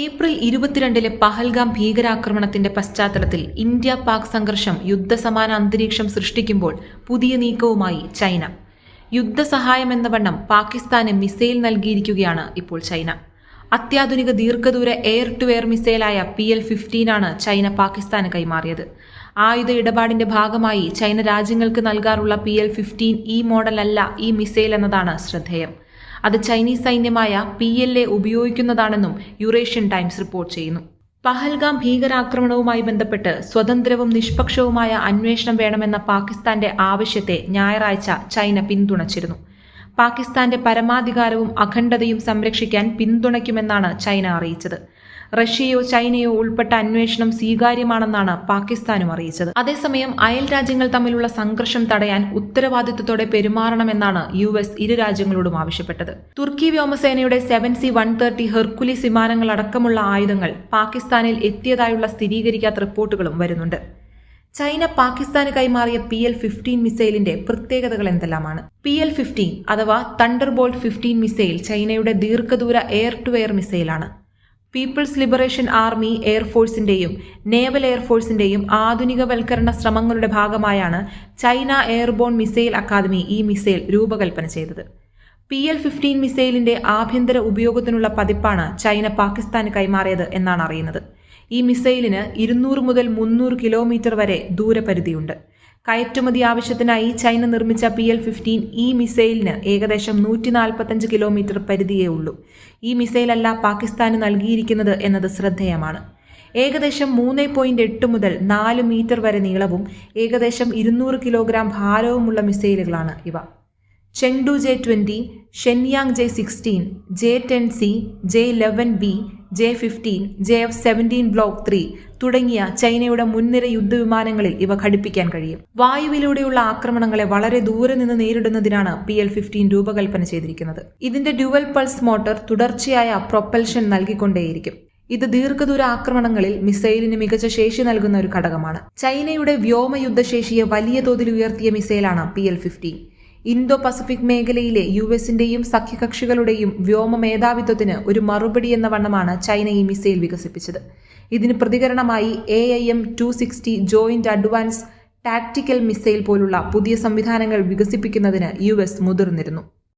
April 22 Pahalgam ഭീകരാക്രമണത്തിന്റെ പശ്ചാത്തലത്തിൽ India Pak സംഘർഷം യുദ്ധസമാന അന്തരീക്ഷം സൃഷ്ടിക്കുമ്പോൾ പുതിയ നീക്കവുമായി ചൈന. യുദ്ധസഹായമെന്ന വണ്ണം പാകിസ്ഥാന് മിസൈൽ നൽകിയിരിക്കുകയാണ് ഇപ്പോൾ ചൈന. അത്യാധുനിക ദീർഘദൂര എയർ ടു എയർ മിസൈലായ PL-15 ആണ് ചൈന പാകിസ്ഥാന് കൈമാറിയത്. ആയുധ ഇടപാടിന്റെ ഭാഗമായി ചൈന രാജ്യങ്ങൾക്ക് നൽകാറുള്ള PL-15 ഈ മോഡലല്ല ഈ മിസൈൽ എന്നതാണ് ശ്രദ്ധേയം. അത് ചൈനീസ് സൈന്യമായ PLA ഉപയോഗിക്കുന്നതാണെന്നും യുറേഷ്യൻ ടൈംസ് റിപ്പോർട്ട് ചെയ്യുന്നു. പഹൽഗാം ഭീകരാക്രമണവുമായി ബന്ധപ്പെട്ട് സ്വതന്ത്രവും നിഷ്പക്ഷവുമായ അന്വേഷണം വേണമെന്ന പാകിസ്ഥാന്റെ ആവശ്യത്തെ ഞായറാഴ്ച ചൈന പിന്തുണച്ചിരുന്നു. പാകിസ്ഥാന്റെ പരമാധികാരവും അഖണ്ഡതയും സംരക്ഷിക്കാൻ പിന്തുണയ്ക്കുമെന്നാണ് ചൈന അറിയിച്ചത്. റഷ്യയോ ചൈനയോ ഉൾപ്പെട്ട അന്വേഷണം സ്വീകാര്യമാണെന്നാണ് പാകിസ്ഥാനും അറിയിച്ചത്. അതേസമയം അയൽ രാജ്യങ്ങൾ തമ്മിലുള്ള സംഘർഷം തടയാൻ ഉത്തരവാദിത്വത്തോടെ പെരുമാറണമെന്നാണ് US ഇരു രാജ്യങ്ങളോടും ആവശ്യപ്പെട്ടത്. തുർക്കി വ്യോമസേനയുടെ 7C-130 ഹെർക്കുലിസ് വിമാനങ്ങളടക്കമുള്ള ആയുധങ്ങൾ പാകിസ്ഥാനിൽ എത്തിയതായുള്ള സ്ഥിരീകരിക്കാത്ത റിപ്പോർട്ടുകളും വരുന്നുണ്ട്. ചൈന പാകിസ്ഥാന് കൈമാറിയ PL-15 മിസൈലിന്റെ പ്രത്യേകതകൾ എന്തെല്ലാമാണ്? PL-15 അഥവാ തണ്ടർബോൾട്ട് 15 മിസൈൽ ചൈനയുടെ ദീർഘദൂര എയർ ടു എയർ മിസൈലാണ്. പീപ്പിൾസ് ലിബറേഷൻ ആർമി എയർഫോഴ്സിന്റെയും നേവൽ എയർഫോഴ്സിന്റെയും ആധുനികവൽക്കരണ ശ്രമങ്ങളുടെ ഭാഗമായാണ് ചൈന എയർബോൺ മിസൈൽ അക്കാദമി ഈ മിസൈൽ രൂപകൽപ്പന ചെയ്തത്. PL-15 മിസൈലിന്റെ ആഭ്യന്തര ഉപയോഗത്തിനുള്ള പതിപ്പാണ് ചൈന പാകിസ്ഥാന് കൈമാറിയത് എന്നാണ് അറിയുന്നത്. ഈ മിസൈലിന് 200 മുതൽ 300 കിലോമീറ്റർ വരെ ദൂരപരിധിയുണ്ട്. കയറ്റുമതി ആവശ്യത്തിനായി ചൈന നിർമ്മിച്ച PL-15 ഈ മിസൈലിന് ഏകദേശം 145 കിലോമീറ്റർ പരിധിയേ ഉള്ളൂ. ഈ മിസൈലല്ല പാകിസ്ഥാന് നൽകിയിരിക്കുന്നത് എന്നത് ശ്രദ്ധേയമാണ്. ഏകദേശം 3.8 മുതൽ 4 മീറ്റർ വരെ നീളവും ഏകദേശം 200 കിലോഗ്രാം ഭാരവുമുള്ള മിസൈലുകളാണ് ഇവ. Chengdu J-20, Shenyang J-16, J-10C, J-11B, J-15, JF-17 Block 3 തുടങ്ങിയ ചൈനയുടെ മുൻനിര യുദ്ധവിമാനങ്ങളിൽ ഇവ ഘടിപ്പിക്കാൻ കഴിയും. വായുവിലൂടെയുള്ള ആക്രമണങ്ങളെ വളരെ ദൂരെ നിന്ന് നേരിടുന്നതിനാണ് PL-15 രൂപകൽപ്പന ചെയ്തിരിക്കുന്നത്. ഇതിന്റെ ഡ്യുവൽ പൾസ് മോട്ടോർ തുടർച്ചയായ പ്രൊപ്പൽഷൻ നൽകിക്കൊണ്ടേയിരിക്കും. ഇത് ദീർഘദൂര ആക്രമണങ്ങളിൽ മിസൈലിന് മികച്ച ശേഷി നൽകുന്ന ഒരു ഘടകമാണ്. ചൈനയുടെ വ്യോമയുദ്ധശേഷിയെ വലിയ തോതിൽ ഉയർത്തിയ മിസൈലാണ് PL-15. ഇന്തോ പസഫിക് മേഖലയിലെ US-ന്റെയും സഖ്യകക്ഷികളുടെയും വ്യോമ മേധാവിത്വത്തിന് ഒരു മറുപടി എന്ന വണ്ണമാണ് ചൈന ഈ മിസൈൽ വികസിപ്പിച്ചത്. ഇതിന് പ്രതികരണമായി AIM-260 joint advance tactical missile പോലുള്ള പുതിയ സംവിധാനങ്ങൾ വികസിപ്പിക്കുന്നതിന് US മുതിർന്നിരുന്നു.